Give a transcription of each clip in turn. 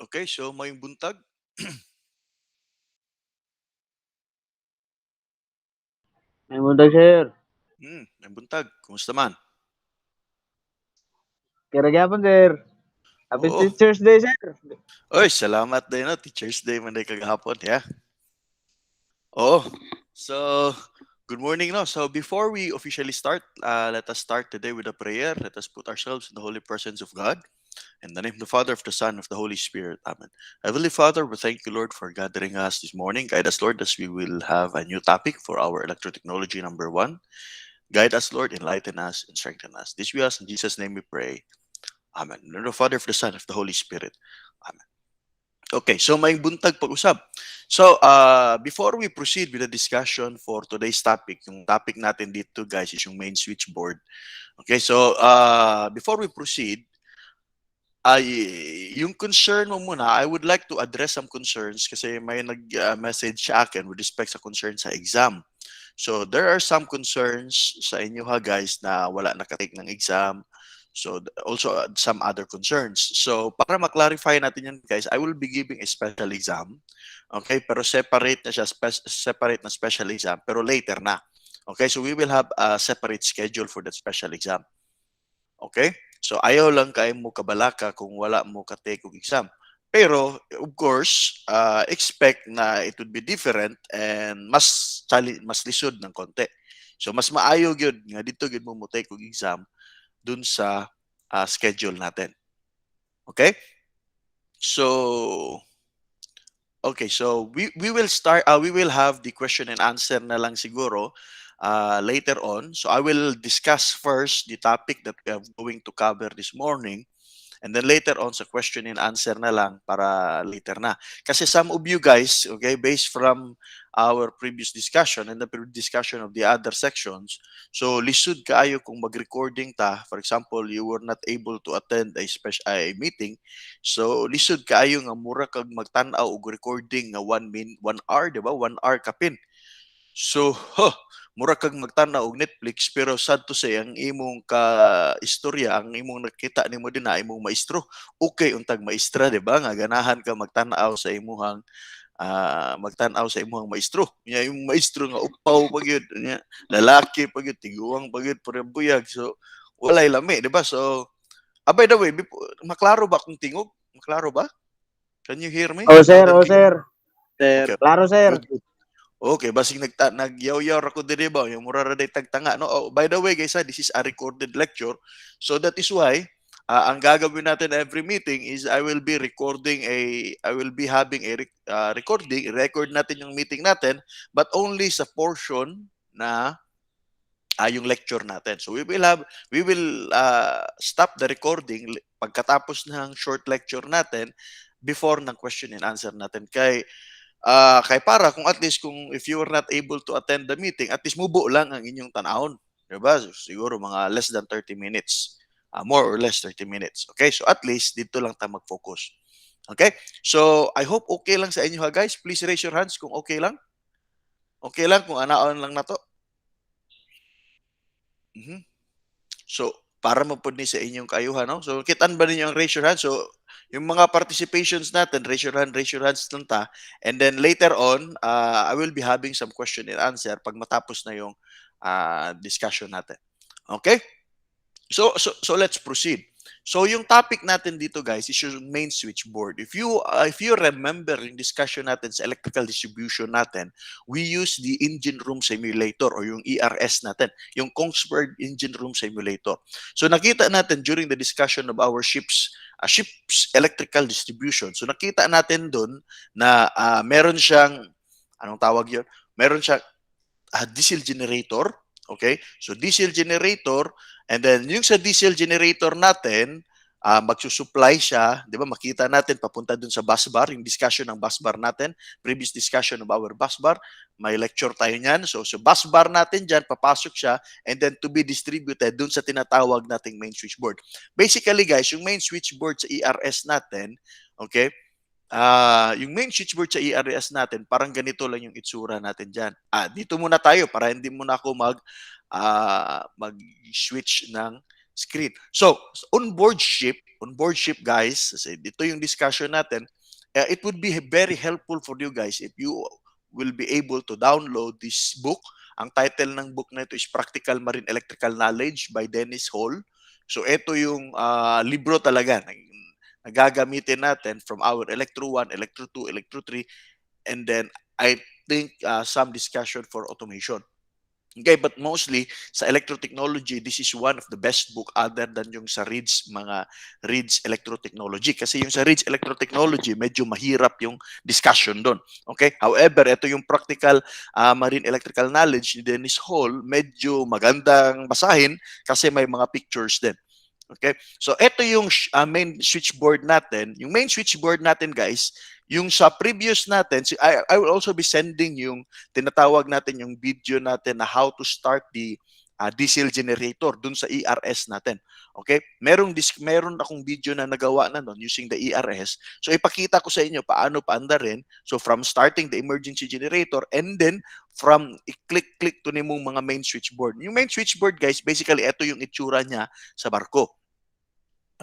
Okay, so may buntag. May buntag, sir. May buntag. Kumusta man? Kaya gyapon, sir. Happy Oo. Teacher's Day, sir. Oy, salamat din no. Teacher's Day man day kagahapon, yeah. Oo. So, good morning no. So, before we officially start, let us start today with a prayer. Let us put ourselves in the holy presence of God. In the name of the Father, of the Son, of the Holy Spirit. Amen. Heavenly Father, we thank you, Lord, for gathering us this morning. Guide us, Lord, as we will have a new topic for our electrotechnology number one. Guide us, Lord, enlighten us, and strengthen us. This we ask in Jesus' name we pray. Amen. In the name of the Father, of the Son, of the Holy Spirit. Amen. Okay, so may buntag pag-usap. So, before we proceed with the discussion for today's topic, yung topic natin dito, guys, is yung main switchboard. Okay, so before we proceed, ay yung concern mo muna, I would like to address some concerns kasi may nag-message sa akin with respect sa concern sa exam. So there are some concerns sa inyo ha guys na wala nakatake ng exam. So also some other concerns. So para ma-clarify natin yan guys, I will be giving a special exam. Okay, pero separate na siya, separate na special exam pero later na. Okay, so we will have a separate schedule for that special exam. Okay? So ayaw lang kay mo kabalaka kung wala mo ka-take og exam. Pero of course, expect na it would be different and mas lisod ng konti. So mas maayo gyud nga dito gyud mo take og exam dun sa schedule natin. Okay? So okay, so we will start we will have the question and answer na lang siguro later on. So I will discuss first the topic that we are going to cover this morning. And then later on sa question and answer na lang para later na. Kasi some of you guys, okay, based from our previous discussion and the previous discussion of the other sections, so lisod kaayo kung mag-recording ta. For example, you were not able to attend a special a meeting. So lisod kaayo nga mura kag magtan-aw og recording nga 1 hour, di ba? 1 hour kapin. So, mura kag magtanaw og Netflix pero sad to say ang imong ka istorya, ang imong nakita nimo din na imong maestro. Okay untag maestra, di ba? Nga ganahan ka magtanaw sa imuhang maestro. Nya yung maestro nga upaw pagyud nya lalaki pagyud tiguang pagyud purembuyag. So walay lami, di ba? So by the way, maklaro ba kung tingog? Maklaro ba? Can you hear me? Oh, sir. Loud and Oh, clear? sir. Sir, Okay. Klaro, sir. Good, good. Okay, basig nagyaw-yaw ako diri ba, yung mura ra day tagtanga no. Oh, by the way guys, this is a recorded lecture. So that is why ang gagawin natin every meeting is I will be having a recording, record natin yung meeting natin but only sa portion na yung lecture natin. So we will stop the recording pagkatapos ng short lecture natin before ng question and answer natin kay para kung at least kung if you were not able to attend the meeting, at least mubo lang ang inyong tanahon. Diba? Siguro mga less than 30 minutes. More or less 30 minutes. Okay? So at least dito lang tayo mag-focus. Okay? So I hope okay lang sa inyo ha guys. Please raise your hands kung okay lang. Okay lang kung anaon lang na to. Mhm. So para mapod ni sa inyong kaayuhan, no? So kitaan ba ninyo ang raise your hand? So yung mga participations natin, raise your hands lang ta. And then later on, I will be having some question and answer pag matapos na yung discussion natin. Okay? So let's proceed. So yung topic natin dito guys is yung main switchboard. If you remember yung discussion natin sa electrical distribution natin, we use the engine room simulator or yung ERS natin, yung Kongsberg Engine Room Simulator. So nakita natin during the discussion of our ship's electrical distribution. So nakita natin doon na meron siyang anong tawag 'yon? Meron siyang diesel generator. Okay? So diesel generator. And then, yung sa diesel generator natin, magsusupply siya, di ba, makita natin, papunta dun sa bus bar, yung discussion ng bus bar natin, previous discussion of our bus bar, may lecture tayo niyan. So, bus bar natin dyan, papasok siya, and then to be distributed dun sa tinatawag nating main switchboard. Basically, guys, yung main switchboard sa ERS natin, okay, yung main switchboard sa ERS natin, parang ganito lang yung itsura natin dyan. Dito muna tayo para hindi muna ako mag-switch ng screen. So, on board ship guys, ito yung discussion natin, it would be very helpful for you guys if you will be able to download this book. Ang title ng book na ito is Practical Marine Electrical Knowledge by Dennis Hall. So, ito yung libro talaga na gagamitin natin from our Electro 1, Electro 2, Electro 3, and then I think some discussion for automation. Okay, but mostly sa electrotechnology, this is one of the best book other than yung sa mga Reed's Electrotechnology. Kasi yung sa Reed's Electrotechnology, medyo mahirap yung discussion doon. Okay? However, ito yung practical marine electrical knowledge ni Dennis Hall, medyo magandang basahin kasi may mga pictures din. Okay? So, ito yung main switchboard natin. Yung main switchboard natin, guys, yung sa previous natin, I will also be sending yung tinatawag natin yung video natin na how to start the diesel generator dun sa ERS natin. Okay? Meron akong video na nagawa na nun using the ERS. So, ipakita ko sa inyo paano paandarin. So, from starting the emergency generator and then from i-click to nimong mga main switchboard. Yung main switchboard, guys, basically, ito yung itsura niya sa barko.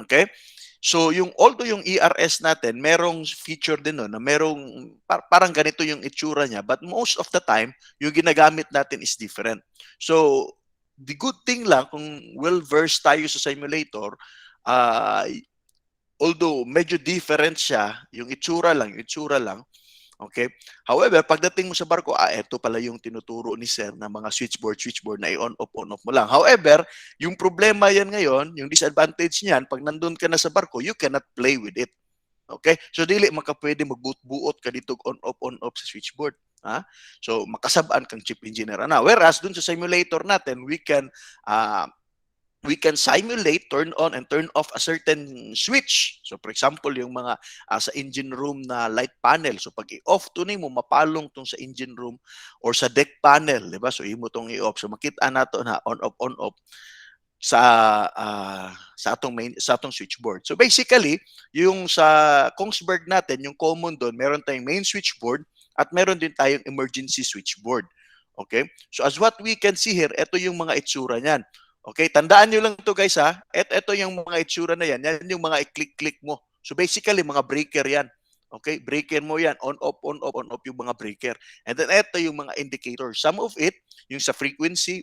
Okay? So, although yung ERS natin, merong feature din nun na merong, parang ganito yung itsura niya, but most of the time, yung ginagamit natin is different. So, the good thing lang, kung well-versed tayo sa simulator, although medyo different siya, yung itsura lang, okay? However, pagdating mo sa barko, ito pala yung tinuturo ni Sir na mga switchboard na on off mo lang. However, yung problema yan ngayon, yung disadvantage niyan, pag nandun ka na sa barko, you cannot play with it. Okay? So, dili pwede magbuot ka dito on off sa switchboard. Ha? So, makasabaan kang chief engineer na. Whereas, dun sa simulator natin, we can simulate, turn on and turn off a certain switch. So, for example, yung mga sa engine room na light panel. So, pag i-off to nimo, mapalong tong sa engine room or sa deck panel, di ba? So, imo tong i-off. So, makita nato na on off sa atong switchboard. So, basically, yung sa Kongsberg natin, yung common doon, meron tayong main switchboard at meron din tayong emergency switchboard. Okay? So, as what we can see here, ito yung mga itsura niyan. Okay, tandaan nyo lang to guys ha. Ito yung mga itsura na yan. Yan yung mga i-click mo. So basically, mga breaker yan. Okay, breaker mo yan. On off yung mga breaker. And then ito yung mga indicators. Some of it, yung sa frequency,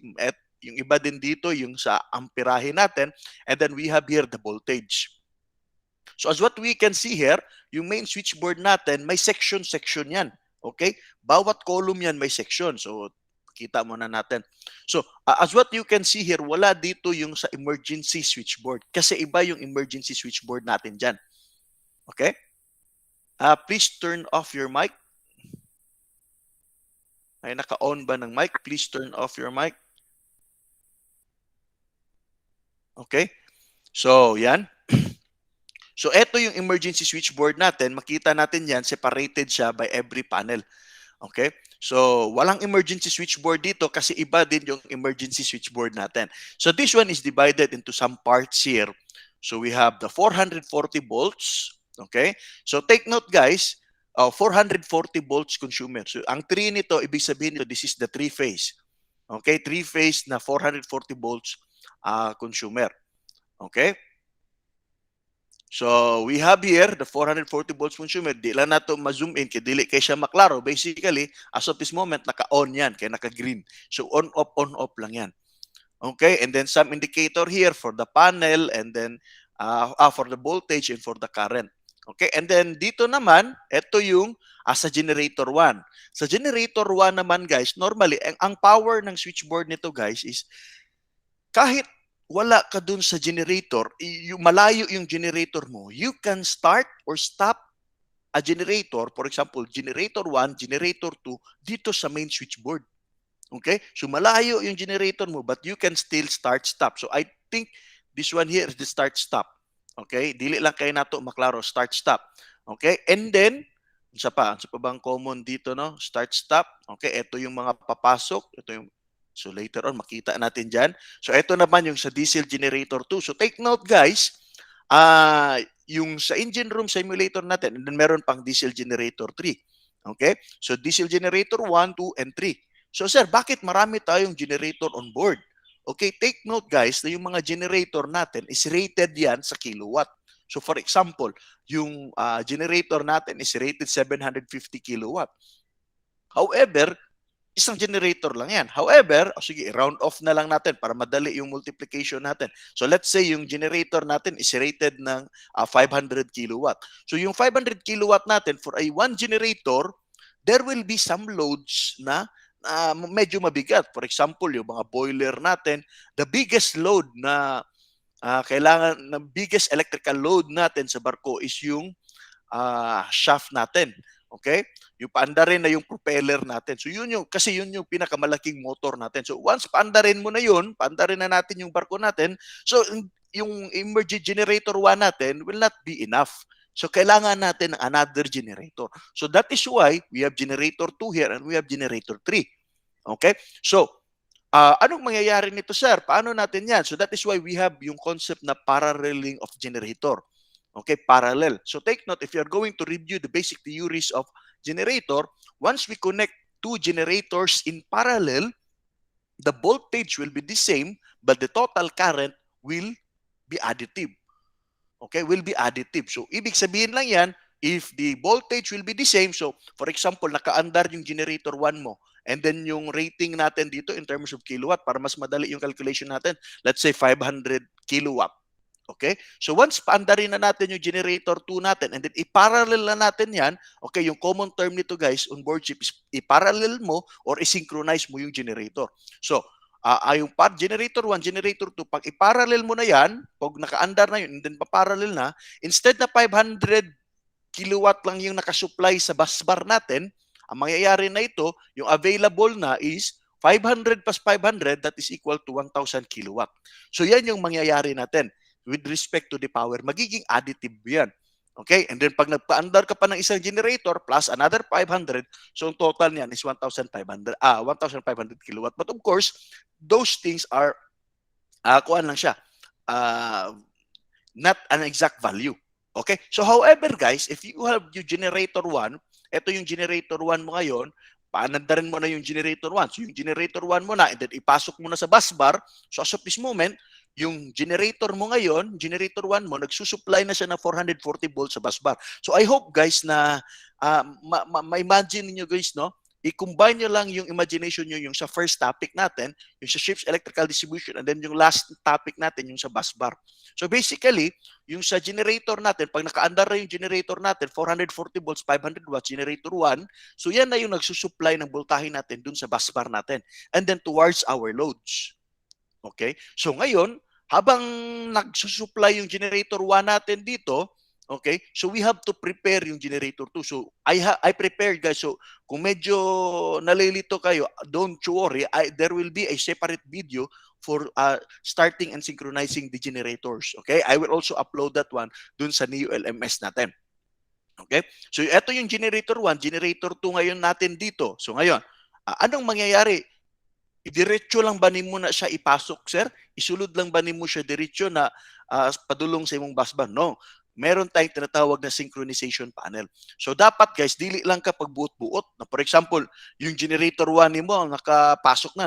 yung iba din dito, yung sa amperahe natin. And then we have here the voltage. So as what we can see here, yung main switchboard natin, may section yan. Okay? Bawat column yan may section. So kita mo na natin. So, as what you can see here, wala dito yung sa emergency switchboard. Kasi iba yung emergency switchboard natin dyan. Okay? Please turn off your mic. Ay, naka-on ba ng mic? Please turn off your mic. Okay? So, yan. So, ito yung emergency switchboard natin. Makita natin yan, separated siya by every panel. Okay? So, walang emergency switchboard dito kasi iba din yung emergency switchboard natin. So, this one is divided into some parts here. So, we have the 440 volts. Okay? So, take note guys, 440 volts consumer. So, ang 3 nito, ibig sabihin nito, this is the 3-phase. Okay? 3-phase na 440 volts consumer. Okay? So, we have here the 440 volts consumer. Di lang nato ma-zoom in, kaya dili kay siya maklaro. Basically, as of this moment, naka-on yan, kaya naka-green. So, on off lang yan. Okay, and then some indicator here for the panel and then for the voltage and for the current. Okay, and then dito naman, ito yung sa generator 1. Sa generator 1 naman guys, normally, ang power ng switchboard nito guys is kahit wala ka dun sa generator, malayo yung generator mo, you can start or stop a generator, for example, generator 1, generator 2, dito sa main switchboard. Okay? So malayo yung generator mo, but you can still start, stop. So I think this one here is the start, stop. Okay? Dili lang kayo nato maklaro, start, stop. Okay? And then, sa pa bang common dito, no? Start, stop. Okay? Ito yung mga papasok. Ito yung so later on, makita natin dyan. So ito naman yung sa diesel generator 2. So take note guys, yung sa engine room simulator natin, and then meron pang diesel generator 3. Okay? So diesel generator 1, 2, and 3. So sir, bakit marami tayong generator on board? Okay, take note guys na yung mga generator natin is rated yan sa kilowatt. So for example, yung generator natin is rated 750 kilowatt. However, isang generator lang yan. However, sige, round off na lang natin para madali yung multiplication natin. So let's say yung generator natin is rated ng 500 kilowatt. So yung 500 kilowatt natin for a one generator, there will be some loads na medyo mabigat. For example, yung mga boiler natin, the biggest load na kailangan, ng biggest electrical load natin sa barko is yung shaft natin. Okay? Yung paandarin na yung propeller natin. So yun yung, kasi yun yung pinakamalaking motor natin. So once paandarin mo na yun, paandarin na natin yung barko natin, so yung emergency generator 1 natin will not be enough. So kailangan natin ng another generator. So that is why we have generator 2 here and we have generator 3. Okay? So, anong mangyayari nito, sir? Paano natin yan? So that is why we have yung concept na paralleling of generator. Okay, parallel. So take note, if you are going to review the basic theories of generator, once we connect two generators in parallel, the voltage will be the same, but the total current will be additive. Okay, will be additive. So ibig sabihin lang yan, if the voltage will be the same, so for example, nakaandar yung generator 1 mo, and then yung rating natin dito in terms of kilowatt, para mas madali yung calculation natin, let's say 500 kilowatt. Okay? So once paandarin na natin yung generator 2 natin and then i-parallel na natin yan, okay, yung common term nito guys on board ship is i-parallel mo or i-synchronize mo yung generator. So, yung generator 1, generator 2, pag i-parallel mo na yan, pag nakaandar na yun and then pa-parallel na, instead na 500 kilowatt lang yung nakasupply sa busbar natin, ang mangyayari na ito, yung available na is 500 plus 500, that is equal to 1,000 kilowatt. So yan yung mangyayari natin with respect to the power. Magiging additive yan. Okay? And then pag nagpa-andar ka pa ng isang generator plus another 500, so ang total niyan is 1,500 kilowatt. But of course, those things are kuan lang siya. Not an exact value. Okay? So however guys, if you have your generator 1, ito yung generator 1 mo ngayon, paandarin mo na yung generator 1. So yung generator 1 mo na, and then ipasok mo na sa busbar. So as of this moment, yung generator mo ngayon, generator 1 mo, nagsusupply na siya ng 440 volts sa busbar. So I hope guys na ma-imagine niyo guys, no? I-combine nyo lang yung imagination nyo yung sa first topic natin, yung sa ship's electrical distribution, and then yung last topic natin, yung sa busbar. So basically, yung sa generator natin, pag nakaandar na yung generator natin, 440 volts, 500 watts, generator 1, so yan na yung nagsusupply ng voltahe natin dun sa busbar natin, and then towards our loads. Okay? So ngayon, habang nagsusupply yung generator 1 natin dito, okay? So we have to prepare yung generator 2. So I prepared guys. So kung medyo nalilito kayo, don't worry. There will be a separate video for starting and synchronizing the generators. Okay? I will also upload that one dun sa Neo LMS natin. Okay? So ito yung generator 1, generator 2 ngayon natin dito. So ngayon, anong mangyayari? Diretso lang ba nimo na siya ipasok, sir? Isulod lang ba nimo siya diretso na padulong sa imong busbar? No. Meron tayong tinatawag na synchronization panel. So dapat guys, dili lang ka pagbuot-buot. Na for example, yung generator 1 nimo nakapasok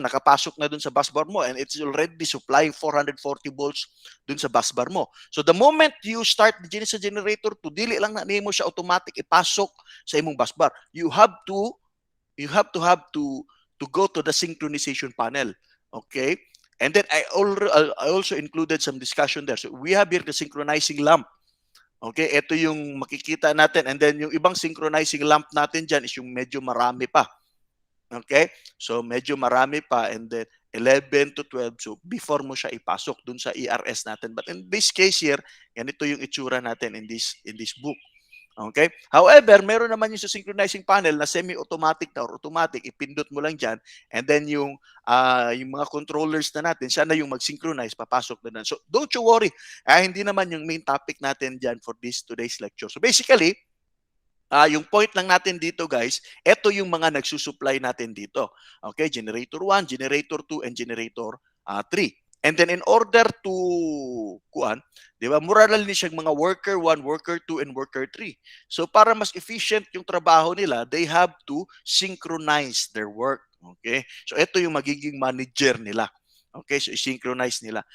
na dun sa busbar mo and it's already supplying 440 volts dun sa busbar mo. So the moment you start the generator 2, dili lang na nimo siya automatic ipasok sa imong busbar. You have to go to the synchronization panel. Okay? And then I also included some discussion there. So we have here the synchronizing lamp. Okay? Ito yung makikita natin. And then yung ibang synchronizing lamp natin dyan is yung medyo marami pa. Okay? So medyo marami pa. And then 11 to 12. So before mo siya ipasok dun sa ERS natin. But in this case here, ganito yung itsura natin in this book. Okay? However, meron naman yung sa synchronizing panel na semi-automatic na or automatic, ipindot mo lang dyan, and then yung mga controllers na natin, siya na yung mag-synchronize, papasok na. So, don't you worry. Hindi naman yung main topic natin dyan for today's lecture. So, basically, yung point lang natin dito, guys, ito yung mga nagsusupply natin dito. Okay? Generator 1, generator 2, and generator 3. And then in order to di ba, moral ni siyang mga worker 1, worker 2, and worker 3. So para mas efficient yung trabaho nila, they have to synchronize their work. Okay? So ito yung magiging manager nila. Okay, so i-synchronize nila.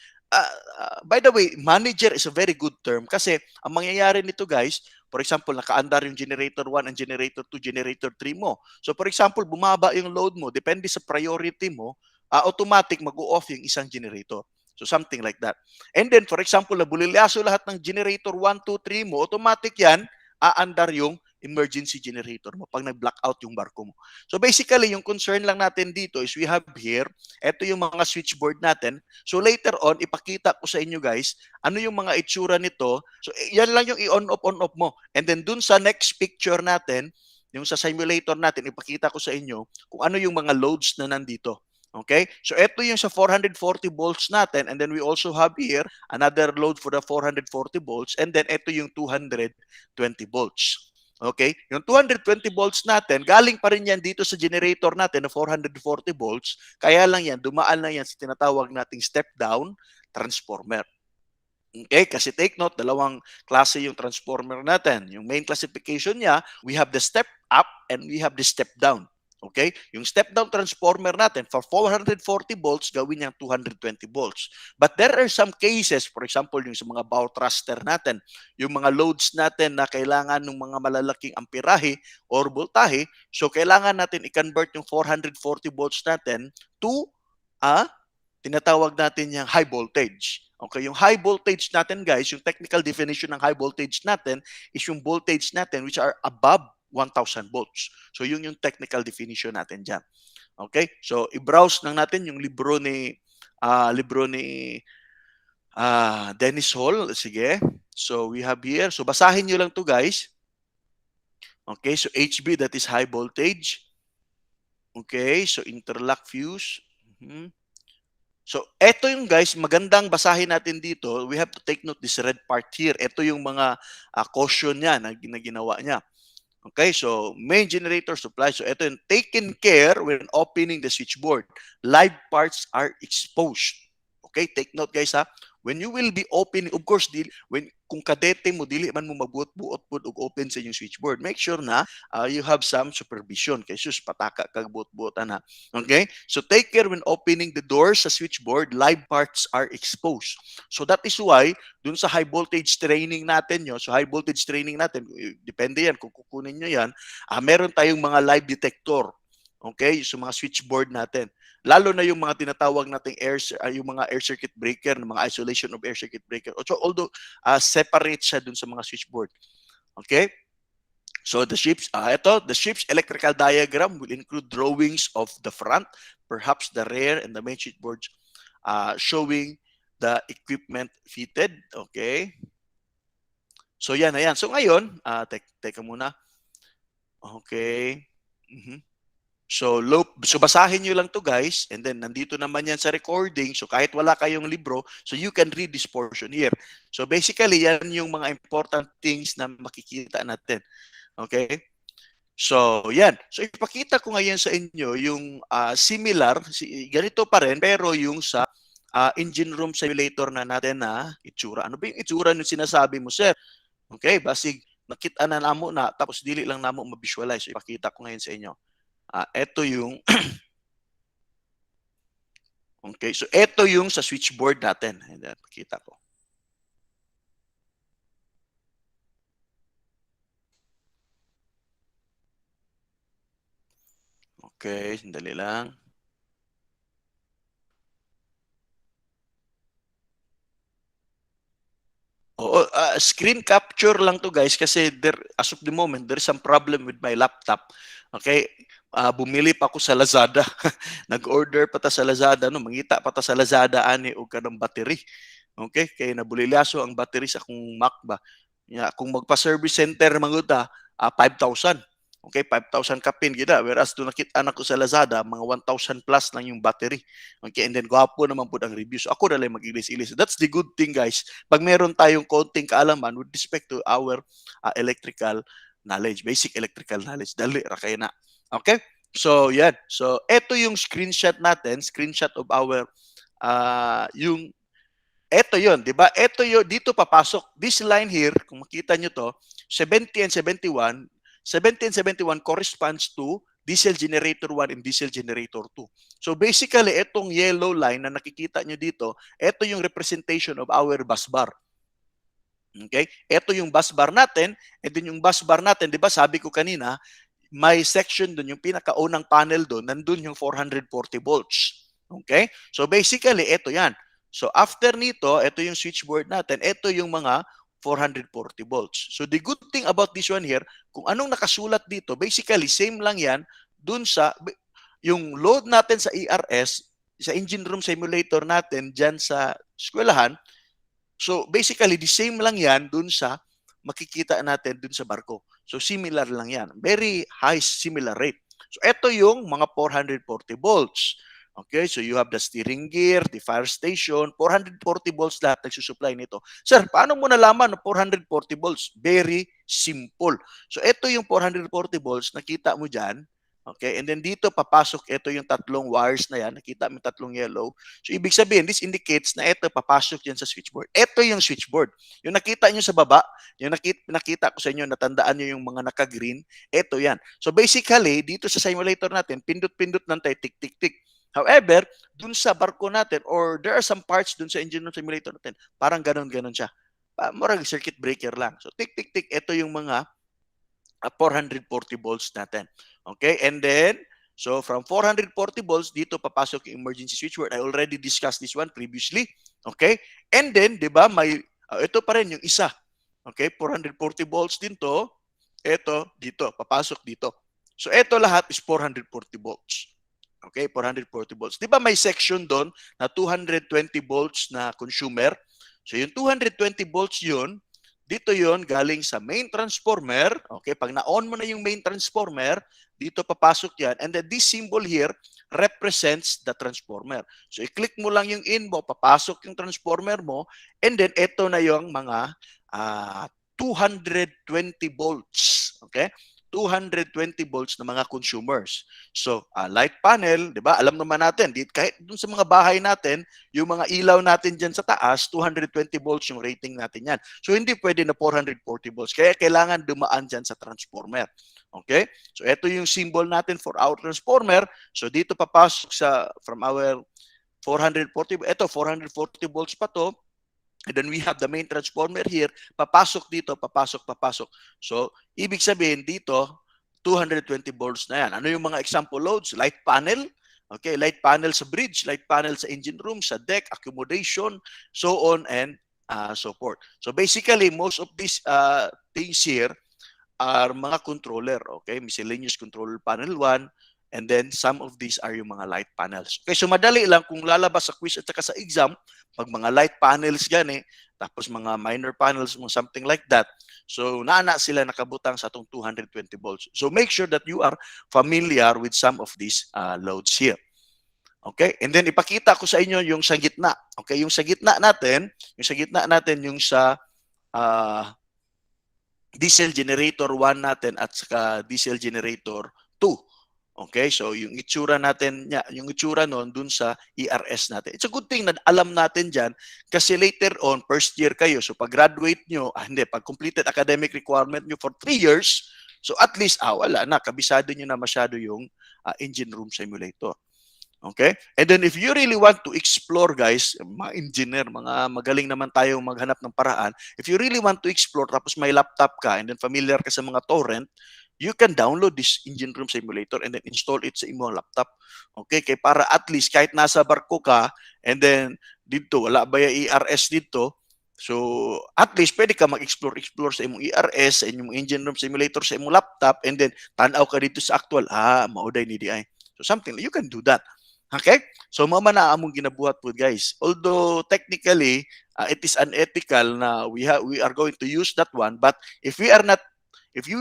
By the way, manager is a very good term kasi ang mangyayari nito guys, for example, nakaandar yung generator 1 and generator 2, generator 3 mo. So for example, bumaba yung load mo, depende sa priority mo, automatic mag-o-off yung isang generator. So something like that. And then for example, nabulilyaso lahat ng generator 1, 2, 3 mo, automatic yan, aandar yung emergency generator mo pag nag-blackout yung barko mo. So basically, yung concern lang natin dito is we have here, ito yung mga switchboard natin. So later on, ipakita ko sa inyo guys, ano yung mga itsura nito. So yan lang yung on off mo. And then dun sa next picture natin, yung sa simulator natin, ipakita ko sa inyo kung ano yung mga loads na nandito. Okay? So ito yung sa 440 volts natin, and then we also have here another load for the 440 volts, and then ito yung 220 volts. Okay? Yung 220 volts natin, galing pa rin yan dito sa generator natin na 440 volts. Kaya lang yan, dumaan lang yan sa tinatawag nating step-down transformer. Okay? Kasi take note, dalawang klase yung transformer natin. Yung main classification niya, we have the step-up and we have the step-down. Okay? Yung step-down transformer natin, for 440 volts, gawin niyang 220 volts. But there are some cases, for example, yung sa mga bow thruster natin, yung mga loads natin na kailangan ng mga malalaking amperahe or voltahe, so kailangan natin i-convert yung 440 volts natin to tinatawag natin yung high voltage. Okay, yung high voltage natin guys, yung technical definition ng high voltage natin is yung voltage natin which are above 1,000 volts. So yun yung technical definition natin dyan. Okay? So i-browse lang natin yung libro ni Dennis Hall. Sige. So we have here. So basahin nyo lang to guys. Okay, so HV, that is high voltage. Okay, so interlock fuse. So, eto yung guys, magandang basahin natin dito. We have to take note this red part here. Ito yung mga caution niya na ginawa niya. Okay, so main generator supply. So, ito yung taken care when opening the switchboard. Live parts are exposed. Okay, take note guys ha. When you will be opening, of course, kung kadete mo, dili man mo magbuot-buot po og open sa inyong switchboard, make sure na you have some supervision. Kay sus, pataka kag buot-buotan ha. Okay? So take care when opening the doors sa switchboard, live parts are exposed. So that is why, dun sa high voltage training natin nyo, so high voltage training natin, depende yan, kung kukunin nyo yan, meron tayong mga live detector. Okay? So mga switchboard natin. Lalo na yung mga tinatawag nating yung mga air circuit breaker, mga isolation of air circuit breaker. So although separate siya dun sa mga switchboard. Okay? So the ship's electrical diagram will include drawings of the front, perhaps the rear and the main switchboards showing the equipment fitted. Okay? So yan na yan. So ngayon, teka muna. Okay. So basahin nyo lang to guys, and then nandito naman yan sa recording. So kahit wala kayong libro, so you can read this portion here. So basically, yan yung mga important things na makikita natin. Okay? So yan. So ipakita ko ngayon sa inyo yung similar, ganito pa rin, pero yung sa engine room simulator na natin na itsura. Ano ba yung itsura yung sinasabi mo, sir? Okay, basig nakita na namo na, tapos dili lang namo ma-visualize. So ipakita ko ngayon sa inyo. Ito yung okay, so ito yung sa switchboard natin. Ayan, pakita ko. Okay, sandali lang. Oo, screen capture lang to guys kasi as of the moment, there's some problem with my laptop. Okay, bumili pa ako sa Lazada. Nag-order pa ta sa Lazada, no? Mangita pa ta sa Lazada ani og kanang battery. Okay, kay nabulilyaso ang battery sa akong Mac ba. Kung magpa-service center manguta, 5,000. Okay, 5,000 kapin gida. Whereas doon nakita na ko sa Lazada, mga 1,000 plus lang yung battery. Okay, and then gwapo naman po ang reviews. Ako na lang mag-ilis-ilis. That's the good thing guys. Pag meron tayong konting kaalaman with respect to our electrical knowledge, basic electrical knowledge, dali ra kay na. Okay? So, yan. So, ito yung screenshot natin, screenshot of our ito yun, di ba? Ito yun, dito papasok. This line here, kung makita nyo to, 70 and 71, 70 and 71 corresponds to diesel generator 1 and diesel generator 2. So basically, itong yellow line na nakikita nyo dito, ito yung representation of our bus bar. Okay? Ito yung bus bar natin, and then yung bus bar natin, di ba sabi ko kanina, may section doon, yung pinakaunang panel doon, nandun yung 440 volts. Okay? So basically, ito yan. So after nito, ito yung switchboard natin, ito yung mga 440 volts. So the good thing about this one here, kung anong nakasulat dito, basically same lang yan dun sa, yung load natin sa ERS, sa engine room simulator natin dyan sa eskwelahan, so basically the same lang yan dun sa makikita natin dun sa barko. So similar lang yan. Very high similar rate. So ito yung mga 440 volts. Okay, so you have the steering gear, the fire station, 440 volts lahat nagsusupply nito. Sir, paano mo nalaman na 440 volts? Very simple. So ito yung 440 volts, nakita mo dyan. Okay, and then dito papasok, ito yung tatlong wires na yan, nakita mo tatlong yellow. So ibig sabihin, this indicates na ito papasok yan sa switchboard. Ito yung switchboard. Yung nakita nyo sa baba, yung nakita ko sa inyo, natandaan nyo yung mga naka-green, ito yan. So basically, dito sa simulator natin, pindot-pindot lang tayo, tik-tik-tik. However, dun sa barko natin, or there are some parts dun sa engine room simulator natin, parang ganon-ganon siya. Murag circuit breaker lang. So tik-tik-tik, ito yung mga 440 volts natin. Okay, and then, so from 440 volts, dito papasok yung emergency switchboard. I already discussed this one previously. Okay, and then, di ba, may, ito pa rin yung isa. Okay, 440 volts din to. Ito, dito, papasok dito. So, ito lahat is 440 volts. Okay, 440 volts. Di ba may section doon na 220 volts na consumer? So, yung 220 volts yun, dito yon galing sa main transformer. Okay, pag na-on mo na yung main transformer, dito papasok yan. And then this symbol here represents the transformer. So i-click mo lang yung in mo, papasok yung transformer mo, and then ito na yung mga 220 volts. Okay? 220 volts na mga consumers. So, light panel, di ba? Alam naman natin, kahit dun sa mga bahay natin, yung mga ilaw natin dyan sa taas, 220 volts yung rating natin yan. So, hindi pwede na 440 volts. Kaya kailangan dumaan dyan sa transformer. Okay? So, ito yung symbol natin for our transformer. So, dito papasok from our 440, ito 440 volts pa to. And then we have the main transformer here. Papasok dito, papasok. So, ibig sabihin dito, 220 volts na yan. Ano yung mga example loads? Light panel. Okay, light panel sa bridge, light panel sa engine room, sa deck, accommodation, so on and so forth. So basically, most of these things here are mga controller. Okay, miscellaneous controller panel 1, and then some of these are yung mga light panels. Okay, so madali lang kung lalabas sa quiz at saka sa exam, pag mga light panels yan tapos mga minor panels, something like that. So naana sila nakabutang sa itong 220 volts. So make sure that you are familiar with some of these loads here. Okay? And then ipakita ko sa inyo yung sa gitna. Okay, yung sa gitna natin, yung sa diesel generator 1 natin at saka diesel generator 2. Okay, so yung itsura natin, yung itsura noon dun sa ERS natin. It's a good thing na alam natin dyan kasi later on, first year kayo, so pag graduate nyo, pag completed academic requirement nyo for 3 years, so at least, wala na, kabisado nyo na masyado yung engine room simulator. Okay? And then if you really want to explore, guys, mga engineer, mga magaling naman tayo maghanap ng paraan, if you really want to explore, tapos may laptop ka, and then familiar ka sa mga torrent, you can download this engine room simulator and then install it sa imong laptop. Okay? Kaya para at least kahit nasa barko ka and then dito, wala ba yung ERS dito, so at least pwede ka mag-explore sa imong ERS, sa imong engine room simulator sa imong laptop and then tanaw ka dito sa actual, mauday ni DI. So something, you can do that. Okay? So mama na among ginabuhat po guys. Although technically, it is unethical na we are going to use that one, but if you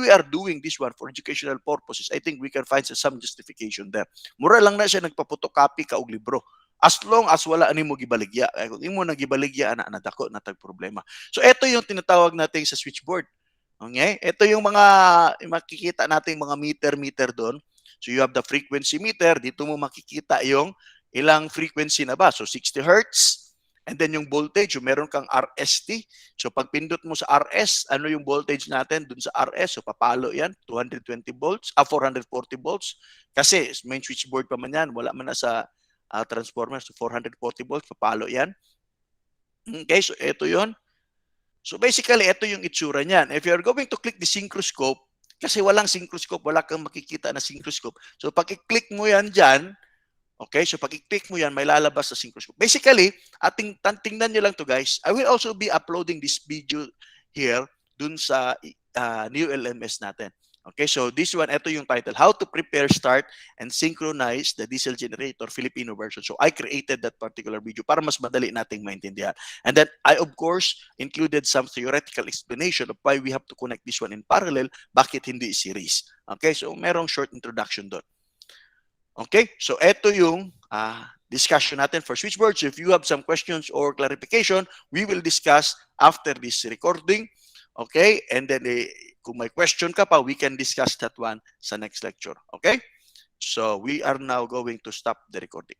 are doing this one for educational purposes, I think we can find some justification there. Mura lang na siya nagpapotocopy ka og libro. As long as wala ani mo gibaligya. Kung imo nang gibaligya ana dako na tag problema. So ito yung tinatawag natin sa switchboard. Okay? Ito yung mga makikita nating mga meter doon. So you have the frequency meter, dito mo makikita yung ilang frequency na ba. So 60 Hz, And then yung voltage, yung meron kang RST. So pag pindot mo sa RS, ano yung voltage natin dun sa RS? So papalo yan, 220 volts, 440 volts. Kasi main switchboard pa man yan, wala man na sa transformer. So 440 volts, papalo yan. Okay, so ito yon. So basically, ito yung itsura niyan. If you're going to click the synchroscope, kasi walang synchroscope, wala kang makikita na synchroscope. So pag i-click mo yan dyan, okay, so pag i-click mo yan, may lalabas sa synchroscope. Basically, tingnan nyo lang to guys. I will also be uploading this video here dun sa new LMS natin. Okay, so this one, ito yung title, How to Prepare, Start, and Synchronize the Diesel Generator Filipino version. So I created that particular video para mas madali nating maintindihan. And then I, of course, included some theoretical explanation of why we have to connect this one in parallel, bakit hindi series. Okay, so merong short introduction doon. Okay, so ito yung discussion natin for switchboard. So if you have some questions or clarification, we will discuss after this recording. Okay, and then kung may question ka pa, we can discuss that one sa next lecture. Okay, so we are now going to stop the recording.